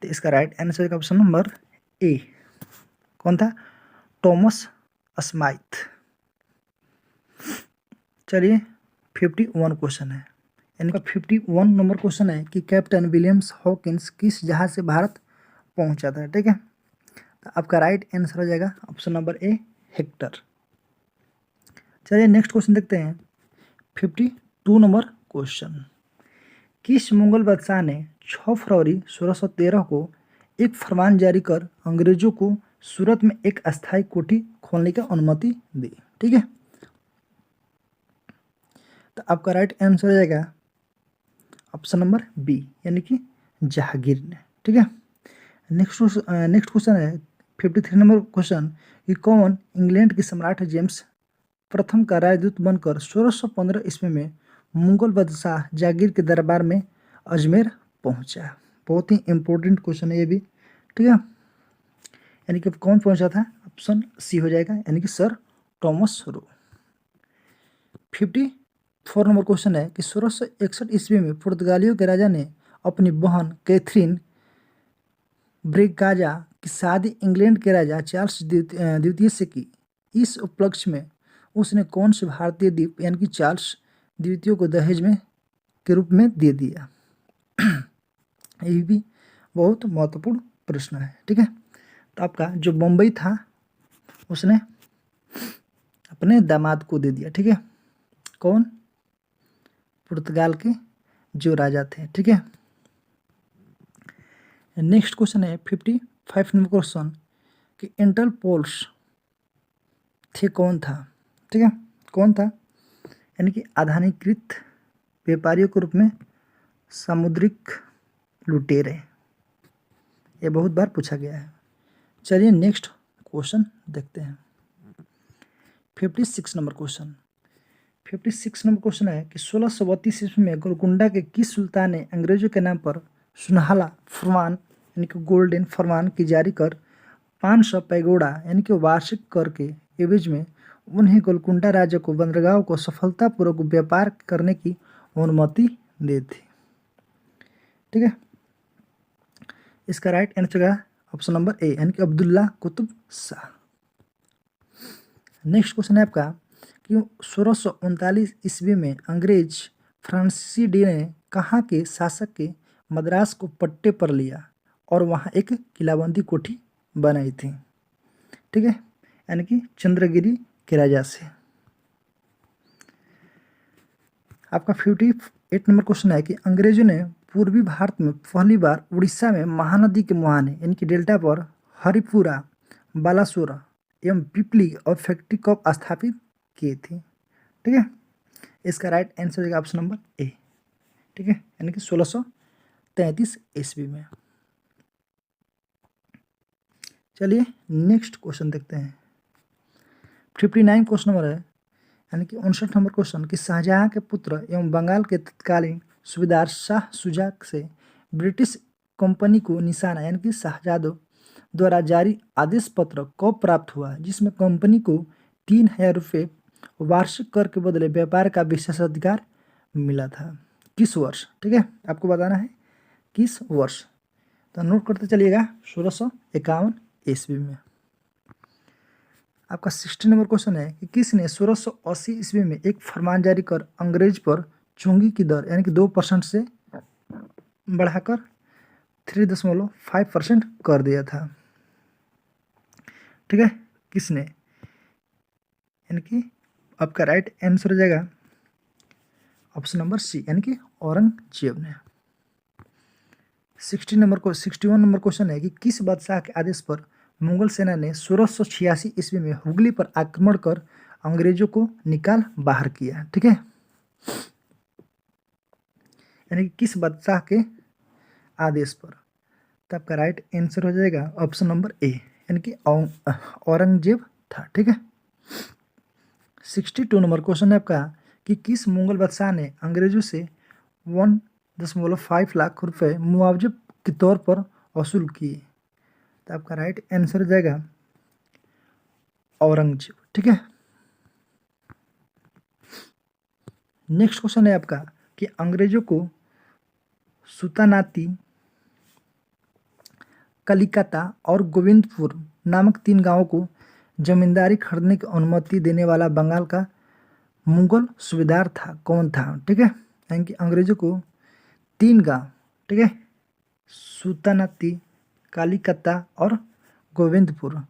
तो इसका राइट आंसर का ऑप्शन नंबर ए। कौन था? Thomas Smythe. चलिए 51 क्वेश्चन है, यानी कि 51 नंबर क्वेश्चन है कि कैप्टन विलियम्स हॉकिंस किस जहाज से भारत पहुंचा था? ठीक है, तो आपका राइट आंसर हो जाएगा ऑप्शन नंबर ए, हेक्टर। चलिए नेक्स्ट क्वेश्चन देखते हैं 52 नंबर क्वेश्चन। किस मुगल बादशाह ने 6 फरवरी 1613 को एक फरमान जारी कर अंग्रेजों को सूरत में एक अस्थायी कोठी खोलने की अनुमति दी। ठीक है, तो आपका राइट आंसर हो जाएगा ऑप्शन नंबर बी, यानी कि जहांगीर ने। ठीक है, नेक्स्ट क्वेश्चन है 53 नंबर क्वेश्चन कि कौन इंग्लैंड के सम्राट जेम्स प्रथम का राजदूत बनकर 1615 ईस्वी में मुगल बादशाह जहांगीर के दरबार में अजमेर पहुंचा। बहुत ही इंपॉर्टेंट क्वेश्चन है ये भी। ठीक है, यानी कि कौन पहुंचा था, ऑप्शन सी हो जाएगा, यानी कि sir Thomas Roe. 54 number question है कि 1661 ईस्वी में पुर्तगालियों के राजा ने अपनी बहन कैथरीन ब्रेगाजा की शादी इंग्लैंड के राजा चार्ल्स द्वितीय से की। इस उपलक्ष्य में उसने कौन से भारतीय द्वीप यानी कि चार्ल्स द्वितीय को दहेज में के रूप में दे दिया। ये भी बहुत महत्वपूर्ण प्रश्न है। ठीक है, तो आपका जो बम्बई था उसने अपने दामाद को दे दिया। ठीक है, कौन, पुर्तगाल के जो राजा थे। ठीक है, नेक्स्ट क्वेश्चन है 55 नंबर क्वेश्चन कि इंटरपोल्स थे कौन था। ठीक है, कौन था, यानी कि आधानीकृत व्यापारियों के रूप में सामुद्रिक लुटेरे। ये बहुत बार पूछा गया है। चलिए नेक्स्ट क्वेश्चन देखते हैं। 56 नंबर क्वेश्चन 56 नंबर क्वेश्चन है कि 1632 ईस्वी में गोलकुंडा के किस सुल्तान ने अंग्रेजों के नाम पर सुनहला फरमान यानी कि गोल्डन फरमान की जारी कर 500 पैगोडा यानी कि वार्षिक कर के एवज में उन्हें गोलकुंडा राज्य को बंदरगाह को सफलतापूर्वक व्यापार करने की अनुमति दी थी। ठीक है, इसका राइट आंसर है ऑप्शन नंबर ए, यानी कि अब्दुल्ला कुतुब शाह। नेक्स्ट क्वेश्चन है आपका कि 1639 ईस्वी में अंग्रेज फ्रांसीसी डी ने कहाँ के शासक के मद्रास को पट्टे पर लिया और वहाँ एक किलाबंदी कोठी बनाई थी। ठीक है, यानी कि चंद्रगिरी के राजा से। आपका 58 नंबर क्वेश्चन है कि अंग्रेजों ने पूर्वी भारत में पहली बार उड़ीसा में महानदी के मुहाने यानी कि डेल्टा पर हरिपुरा, बालासोर एवं पिपली और फैक्ट्री कब स्थापित किए थे। ठीक है, इसका राइट आंसर होगा ऑप्शन नंबर ए। ठीक है, यानी कि 1633 ईस्वी में। चलिए नेक्स्ट क्वेश्चन देखते हैं। 59 क्वेश्चन नंबर है, यानी कि 59 नंबर क्वेश्चन कि शाहजहां के पुत्र एवं बंगाल के तत्कालीन सूबेदार शाह शुजा से ब्रिटिश कंपनी को निशाना यानी कि शाहजादों द्वारा जारी आदेश पत्र कब प्राप्त हुआ, जिसमें कंपनी को 3000 रुपये वार्षिक कर के बदले व्यापार का विशेषाधिकार मिला था। किस वर्ष। ठीक है, आपको बताना है किस वर्ष, तो नोट करते चलिएगा 1651 ईस्वी में। आपका 60 नंबर क्वेश्चन है कि किसने 1680 ईस्वी में एक फरमान जारी कर अंग्रेज पर चोंगी की दर यानी कि 2% से बढ़ाकर 3.5% कर दिया था। ठीक है, किसने, यानी कि आपका राइट आंसर हो जाएगा ऑप्शन नंबर सी, यानी कि औरंगजेब ने। 61 नंबर क्वेश्चन है कि किस बादशाह के आदेश पर मुगल सेना ने 1686 ईस्वी में हुगली पर आक्रमण कर अंग्रेजों को निकाल बाहर किया। ठीक है, यानी कि किस बादशाह के आदेश पर, तो आपका राइट आंसर हो जाएगा ऑप्शन नंबर ए, यानी कि औरंगजेब था। ठीक है, 62 नंबर क्वेश्चन है आपका कि किस मुगल बादशाह ने अंग्रेजों से 1.5 लाख रुपए मुआवजे के तौर पर वसूल किए, तो आपका राइट आंसर हो जाएगा औरंगजेब। ठीक है, नेक्स्ट क्वेश्चन है आपका कि अंग्रेजों को सुतानाती, कलिकता और गोविंदपुर नामक 3 गांवों को जमींदारी खरीदने की अनुमति देने वाला बंगाल का मुगल सूबेदार था कौन था। ठीक है, यानी कि अंग्रेजों को 3 गांव, ठीक है, सुतानाती, कलिकता और गोविंदपुर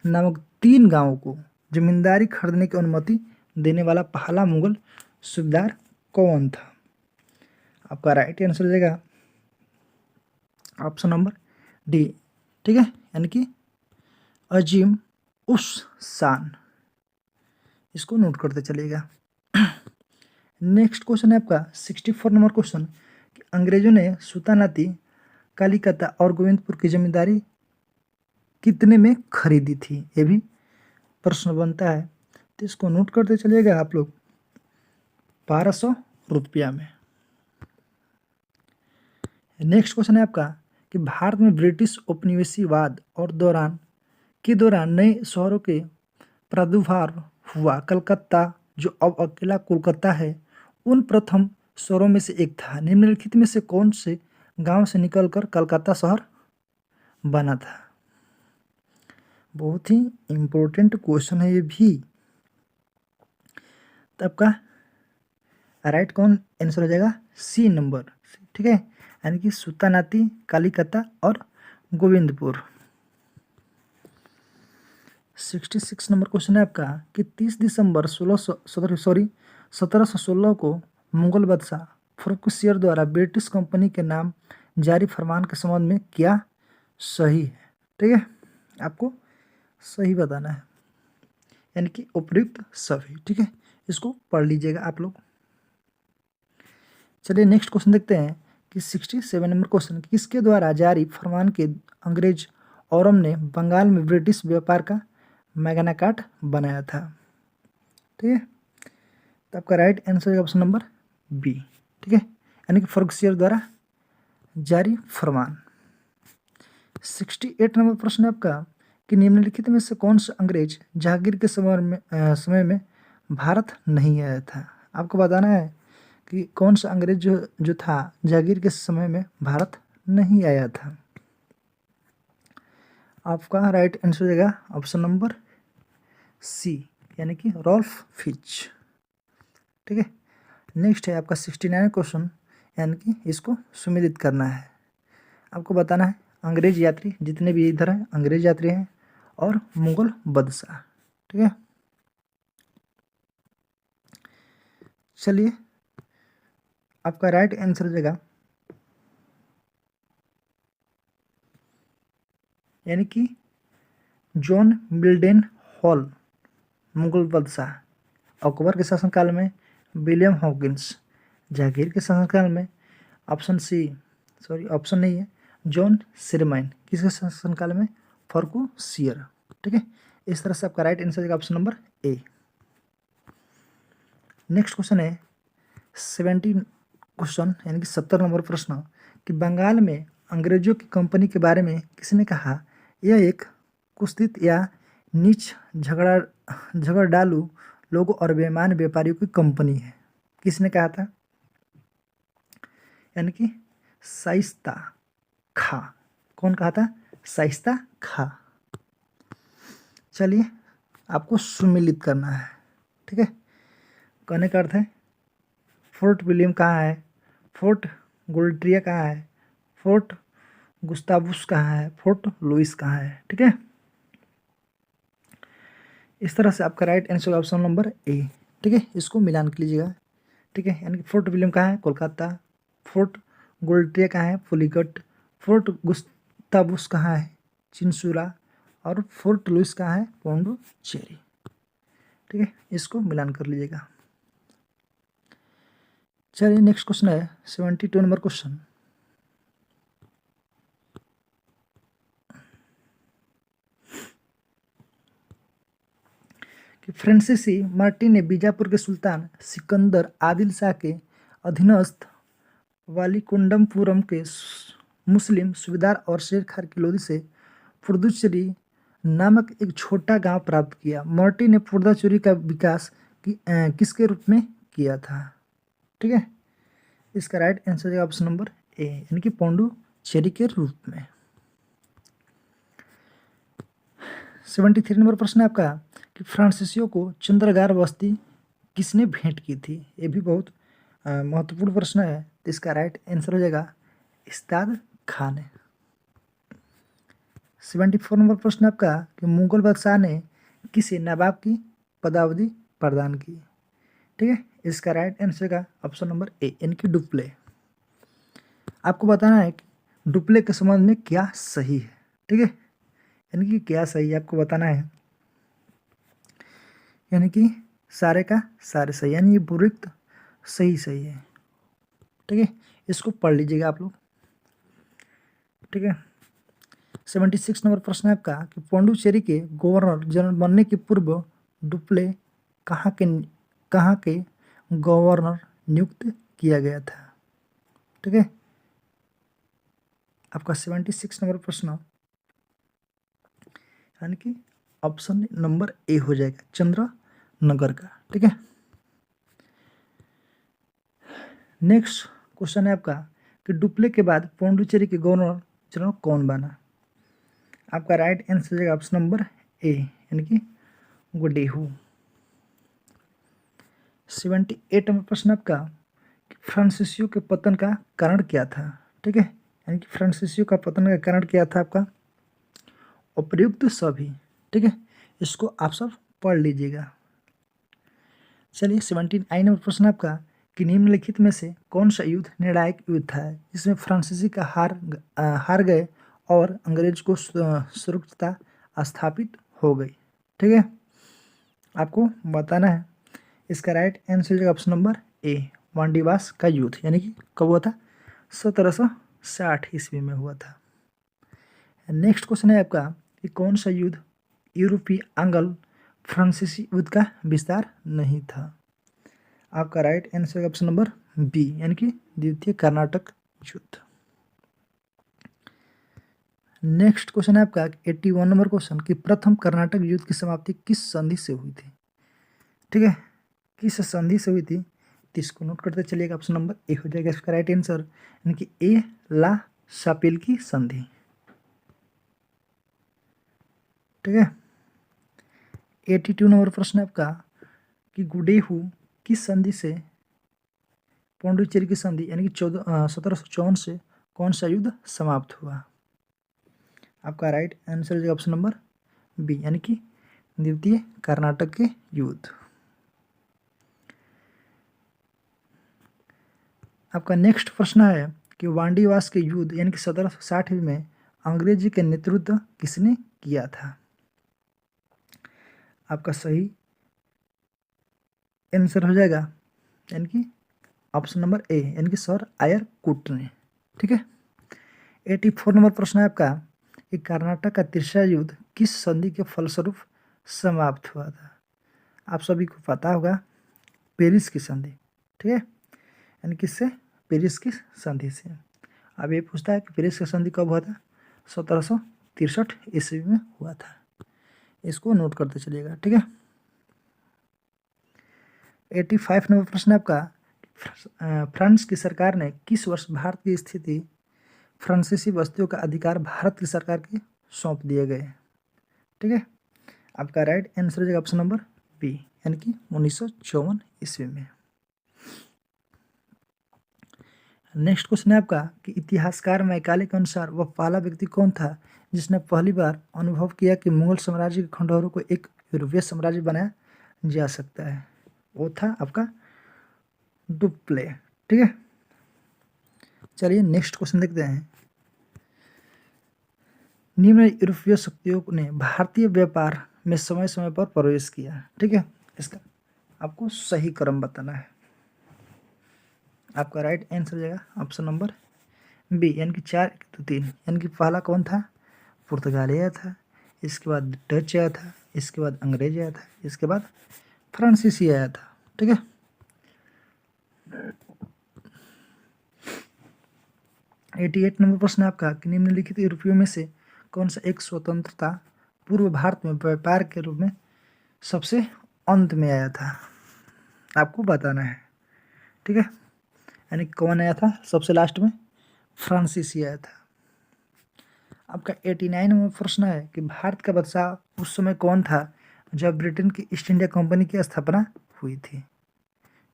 नामक 3 गांवों को जमींदारी खरीदने की अनुमति देने वाला पहला मुगल सूबेदार कौन था। आपका राइट आंसर हो जाएगा ऑप्शन नंबर डी, ठीक है, यानी कि अजीम उस शान, इसको नोट करते चलिएगा। नेक्स्ट क्वेश्चन है आपका 64 नंबर क्वेश्चन कि अंग्रेजों ने सुल्तानाती कालिकता और गोविंदपुर की जमींदारी कितने में खरीदी थी, ये भी प्रश्न बनता है, तो इसको नोट करते चलिएगा आप लोग। 1200 रुपया में। नेक्स्ट क्वेश्चन है आपका कि भारत में ब्रिटिश उपनिवेशवाद और दौरान नए शहरों के प्रादुर्भाव हुआ। कलकत्ता, जो अब अकेला कोलकाता है, उन प्रथम शहरों में से एक था। निम्नलिखित में से कौन से गांव से निकलकर कलकत्ता शहर बना था? बहुत ही इम्पोर्टेंट क्वेश्चन है ये भी। तो आपका राइट कौन आंसर हो जाएगा? सी नंबर, ठीक है, यानी कि सुल्तानाती कालिकता और गोविंदपुर। 66 नंबर क्वेश्चन है आपका कि 30 दिसंबर 1716 को मुगल बादशाह फर्रुखसियर द्वारा ब्रिटिश कंपनी के नाम जारी फरमान के संबंध में क्या सही है? ठीक है, आपको सही बताना है, यानी कि उपयुक्त सभी। ठीक है, इसको पढ़ लीजिएगा आप लोग। चलिए नेक्स्ट क्वेश्चन देखते हैं कि 67 नंबर क्वेश्चन, किसके द्वारा जारी फरमान के अंग्रेज औरम ने बंगाल में ब्रिटिश व्यापार का मैग्ना कार्टा बनाया था? ठीक है, तो आपका राइट आंसर है ऑप्शन नंबर बी। ठीक है, यानी कि फर्रुखसियर द्वारा जारी फरमान। 68 नंबर प्रश्न है आपका कि निम्नलिखित में से कौन सा अंग्रेज जहांगीर के समय में भारत नहीं आया था? आपको बताना है कि कौन सा अंग्रेज जो था जहांगीर के समय में भारत नहीं आया था। आपका राइट आंसर हो जाएगा ऑप्शन नंबर सी, यानी कि रॉल्फ फिच। ठीक है, नेक्स्ट है आपका 69 क्वेश्चन, यानी कि इसको सुमेलित करना है। आपको बताना है अंग्रेज यात्री जितने भी इधर हैं अंग्रेज यात्री हैं और मुगल बादशाह। ठीक है, चलिए आपका राइट आंसर हो जाएगा यानी कि जॉन मिल्डेन हॉल मुगल बादशाह, अकबर के शासनकाल में विलियम हॉकिंस, जहांगीर के शासनकाल में ऑप्शन ऑप्शन नहीं है, जॉन सिरमैन, किसके शासनकाल में? फर्रुखसियर। ठीक है, इस तरह से आपका राइट आंसर है option number A. Next question है 70 क्वेश्चन, यानी कि 70 नंबर प्रश्न कि बंगाल में अंग्रेजों की कंपनी के बारे में किसने कहा यह एक कुत्सित या नीच झगड़ालू लोगों और बेईमान व्यापारियों की कंपनी है? किसने कहा था? यानी कि शाइस्ता खां। कौन कहा था? शाइस्ता खां। चलिए आपको सुमेलित करना है। ठीक है, कहने का अर्थ है फोर्ट विलियम कहाँ है, फोर्ट गोल्ड्रिया कहाँ है, फोर्ट गुस्तावुस कहाँ है, फोर्ट लुइस कहाँ है? ठीक है, इस तरह से आपका right answer option number A. ठीक है, इसको मिलान कर लीजिएगा। ठीक है, यानी कि फोर्ट विलियम कहाँ है? कोलकाता। फोर्ट गोल्ड्रिया कहाँ है? पुलिकट। फोर्ट गुस्तावुस कहाँ है? चिंसुला। और फोर्ट लुइस कहाँ है? पौंडुचेरी। ठीक है, इसको मिलान कर लीजिएगा। चलिए नेक्स्ट क्वेश्चन है 72 नंबर क्वेश्चन कि फ्रांसीसी मार्टिन ने बीजापुर के सुल्तान सिकंदर आदिल शाह के अधीनस्थ वालीकुंडमपुरम के मुस्लिम सूबेदार और शेर खान की लोदी से पुडुचेरी नामक एक छोटा गांव प्राप्त किया। मार्टिन ने पुडुचेरी का विकास किसके रूप में किया था? ठीक है, इसका राइट आंसर है ऑप्शन नंबर ए, यानी कि पौंडुचेरी के रूप में। 73 नंबर प्रश्न है आपका कि फ्रांसीसियों को चंद्रगार बस्ती किसने भेंट की थी? ये भी बहुत महत्वपूर्ण प्रश्न है, तो इसका राइट आंसर हो जाएगा इस्ताद खान ने। 74 नंबर प्रश्न आपका कि मुगल बादशाह ने किसे नवाब की पदावधि प्रदान की? ठीक है, इसका राइट आंसर का ऑप्शन नंबर ए, यानी कि डुप्ले। आपको बताना है कि डुप्ले के संबंध में क्या सही है। ठीक है, यानी कि क्या सही है आपको बताना है, यानी कि सारे का सारे सही, यानी ये पूर्वोक्त सही सही है। ठीक है, इसको पढ़ लीजिएगा आप लोग। ठीक है, 76 नंबर प्रश्न है आपका कि पांडुचेरी के गवर्नर जनरल बनने के पूर्व डुप्ले कहाँ के कहाँ के गवर्नर नियुक्त किया गया था। ठीक है, आपका 76 नंबर प्रश्न यानी कि ऑप्शन नंबर ए हो जाएगा, चंद्रनगर का। ठीक है, नेक्स्ट क्वेश्चन है आपका कि डुप्ले के बाद पांडुचेरी के गवर्नर जनरल कौन बना। आपका राइट आंसर हो जाएगा ऑप्शन नंबर ए, यानी कि गुडेहू। 78 नंबर प्रश्न आपका कि फ्रांसीसियो के पतन का कारण क्या था। ठीक है, यानी कि फ्रांसीसियो का पतन का कारण क्या था आपका, उपर्युक्त सभी। ठीक है, इसको आप सब पढ़ लीजिएगा। चलिए 79 नंबर प्रश्न आपका कि निम्नलिखित में से कौन सा युद्ध निर्णायक युद्ध था जिसमें फ्रांसीसी का हार गए और अंग्रेज को सुरक्षितता स्थापित हो गई। ठीक है, आपको बताना है। इसका राइट आंसर है ऑप्शन नंबर ए, वांडीवास का युद्ध, यानी कि कब हुआ था, 1760 ईस्वी में हुआ था। नेक्स्ट क्वेश्चन है आपका कि कौन सा युद्ध यूरोपीय आंग्ल फ्रांसीसी युद्ध का विस्तार नहीं था। आपका right answer option number B, यानी कि द्वितीय कर्नाटक युद्ध। नेक्स्ट क्वेश्चन है आपका 81 नंबर क्वेश्चन कि प्रथम कर्नाटक युद्ध की समाप्ति किस संधि से हुई थी। ठीक है, किस संधि से हुई थी, तो इसको नोट करते चलिएगा। ऑप्शन नंबर ए हो जाएगा इसका राइट आंसर, यानी कि ए ला सापिल की संधि। ठीक है, 82 नंबर प्रश्न है आपका कि गुडेहू किस संधि से पांडुचेरी की संधि यानी कि 1754 से कौन सा युद्ध समाप्त हुआ। आपका राइट आंसर है ऑप्शन नंबर बी, यानी कि द्वितीय कर्नाटक के युद्ध। आपका नेक्स्ट प्रश्न है कि वांडीवास के युद्ध यानी कि 1760 में अंग्रेजी के नेतृत्व किसने किया था। आपका सही आंसर हो जाएगा, यानी कि ऑप्शन नंबर ए, यानी कि सर आयर कुट ने। ठीक है, 84 नंबर प्रश्न है आपका कि कर्नाटक का तीसरा युद्ध किस संधि के फलस्वरूप समाप्त हुआ था। आप सभी को पता होगा, पेरिस की संधि। ठीक है, यानी किससे, पेरिस की संधि से। अब ये पूछता है कि पेरिस की संधि कब हुआ था, 1763 ईस्वी में हुआ था। इसको नोट करते चलिएगा। ठीक है, 85 नंबर प्रश्न आपका फ्रांस की सरकार ने किस वर्ष भारत की स्थिति फ्रांसीसी बस्तियों का अधिकार भारत की सरकार के सौंप दिए गए। ठीक है, आपका राइट आंसर है ऑप्शन नंबर बी, यानी कि 1954 ईस्वी में। नेक्स्ट क्वेश्चन है आपका कि इतिहासकार मैकाले के अनुसार वह पहला व्यक्ति कौन था जिसने पहली बार अनुभव किया कि मुगल साम्राज्य के खंडहरों को एक यूरोपीय साम्राज्य बनाया जा सकता है। वो था आपका डुप्ले। ठीक है, चलिए नेक्स्ट क्वेश्चन देखते हैं। निम्न यूरोपीय शक्तियों ने भारतीय व्यापार में समय समय पर प्रवेश किया। ठीक है, इसका आपको सही क्रम बताना है। आपका राइट आंसर हो जाएगा ऑप्शन नंबर बी, यानी कि 4 1 2 3, यानी कि पहला कौन था, पुर्तगाली आया था, इसके बाद डच आया था, इसके बाद अंग्रेज आया था, इसके बाद फ्रांसीसी आया था। ठीक है, एटी 88 नंबर प्रश्न है आपका कि निम्नलिखित यूरोपियों में से कौन सा एक स्वतंत्रता पूर्व भारत में व्यापार के रूप में सबसे अंत में आया था। आपको बताना है। ठीक है, यानी कौन आया था सबसे लास्ट में, फ्रांसीसी आया था। आपका 89 नंबर प्रश्न है कि भारत का बादशाह उस समय कौन था जब ब्रिटेन की ईस्ट इंडिया कंपनी की स्थापना हुई थी।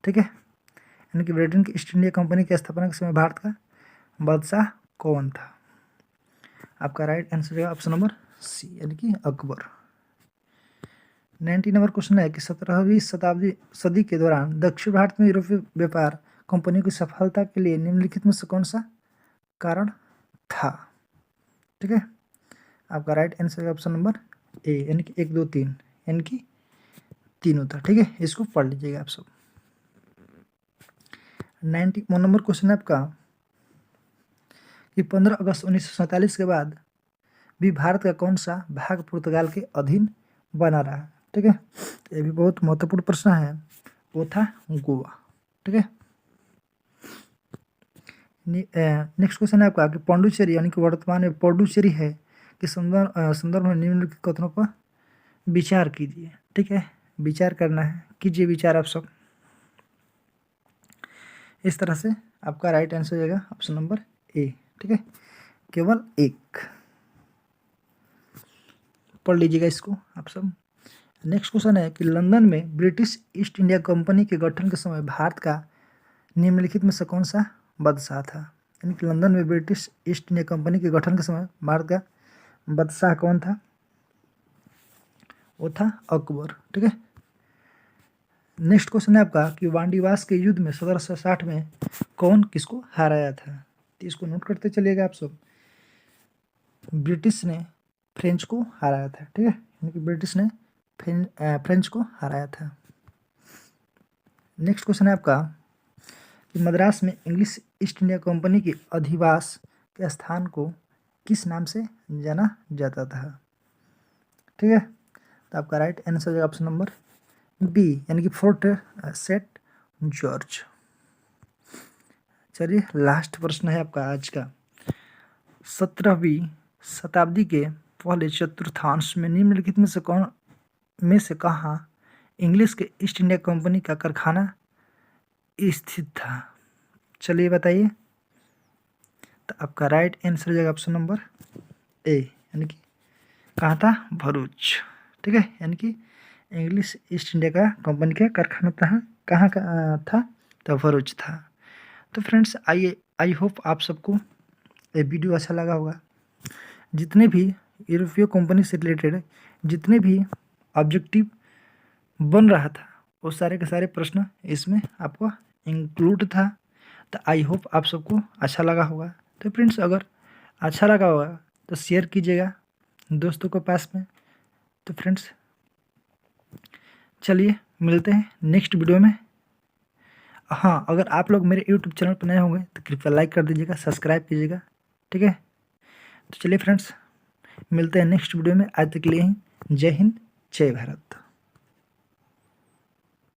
ठीक है, यानी कि ब्रिटेन की ईस्ट इंडिया कंपनी की स्थापना के समय भारत का बादशाह कौन था। आपका राइट आंसर है ऑप्शन नंबर सी, यानी कि अकबर। 90 नंबर क्वेश्चन है कि 17वीं शताब्दी सदी के दौरान दक्षिण भारत में यूरोपीय व्यापार कंपनियों की सफलता के लिए निम्नलिखित में से कौन सा कारण था। ठीक है, आपका right answer option number A, यानी कि 1 2 3, यानी कि 3 होता है। ठीक है, इसको पढ़ लीजिएगा आप सब। 91 नंबर क्वेश्चन है आपका कि 15 अगस्त 1947 के बाद भी भारत का कौन सा भाग पुर्तगाल के अधीन बना रहा। ठीक है, ये भी बहुत महत्वपूर्ण प्रश्न है, वो था गोवा। ठीक है, नेक्स्ट क्वेश्चन है आपका कि पांडुचेरी यानी कि वर्तमान में पांडुचेरी है कि संदर्भ में निम्नलिखित कथनों पर विचार कीजिए। ठीक है, विचार करना है, कीजिए विचार आप सब। इस तरह से आपका राइट आंसर हो जाएगा ऑप्शन नंबर ए। ठीक है, केवल एक पढ़ लीजिएगा इसको आप सब। नेक्स्ट क्वेश्चन है कि लंदन में ब्रिटिश ईस्ट इंडिया कंपनी के गठन के समय भारत का निम्नलिखित में से कौन सा बादशाह था। यानी कि लंदन में ब्रिटिश ईस्ट इंडिया कंपनी के गठन के समय भारत का बादशाह कौन था, वो था अकबर। ठीक है, नेक्स्ट क्वेश्चन है आपका कि वांडीवास के युद्ध में 1760 में कौन किसको हराया था। तो इसको नोट करते चलिएगा आप सब। ब्रिटिश ने फ्रेंच को हराया था। ठीक है, यानी कि ब्रिटिश ने फ्रेंच को हराया था। नेक्स्ट क्वेश्चन है आपका कि मद्रास में इंग्लिश ईस्ट इंडिया कंपनी के अधिवास के स्थान को किस नाम से जाना जाता था। ठीक है, तो आपका राइट आंसर है ऑप्शन नंबर बी, यानी कि फोर्ट सेंट जॉर्ज। चलिए लास्ट प्रश्न है आपका आज का। 17वीं शताब्दी के पहले चतुर्थांश में निम्नलिखित में से कहाँ इंग्लिश के ईस्ट इंडिया कंपनी का कारखाना स्थित था। चलिए बताइए। तो आपका राइट आंसर हो जाएगा ऑप्शन नंबर ए, यानी कि कहाँ था, भरूच। ठीक है, यानी कि इंग्लिश ईस्ट इंडिया का कंपनी का कारखाना था कहाँ का था, तो भरूच था। तो फ्रेंड्स आई होप आप सबको ये वीडियो अच्छा लगा होगा। जितने भी यूरोपीय कंपनी से रिलेटेड जितने भी ऑब्जेक्टिव बन रहा था वो सारे के सारे प्रश्न इसमें आपको इंक्लूड था। तो आई होप आप सबको अच्छा लगा होगा। तो फ्रेंड्स अगर अच्छा लगा होगा तो शेयर कीजिएगा दोस्तों के पास में। तो फ्रेंड्स चलिए मिलते हैं नेक्स्ट वीडियो में। हाँ, अगर आप लोग मेरे यूट्यूब चैनल पर नए होंगे तो कृपया लाइक कर दीजिएगा, सब्सक्राइब कीजिएगा। ठीक है, तो चलिए फ्रेंड्स मिलते हैं नेक्स्ट वीडियो में। आज तक के लिए जय हिंद, जय भारत।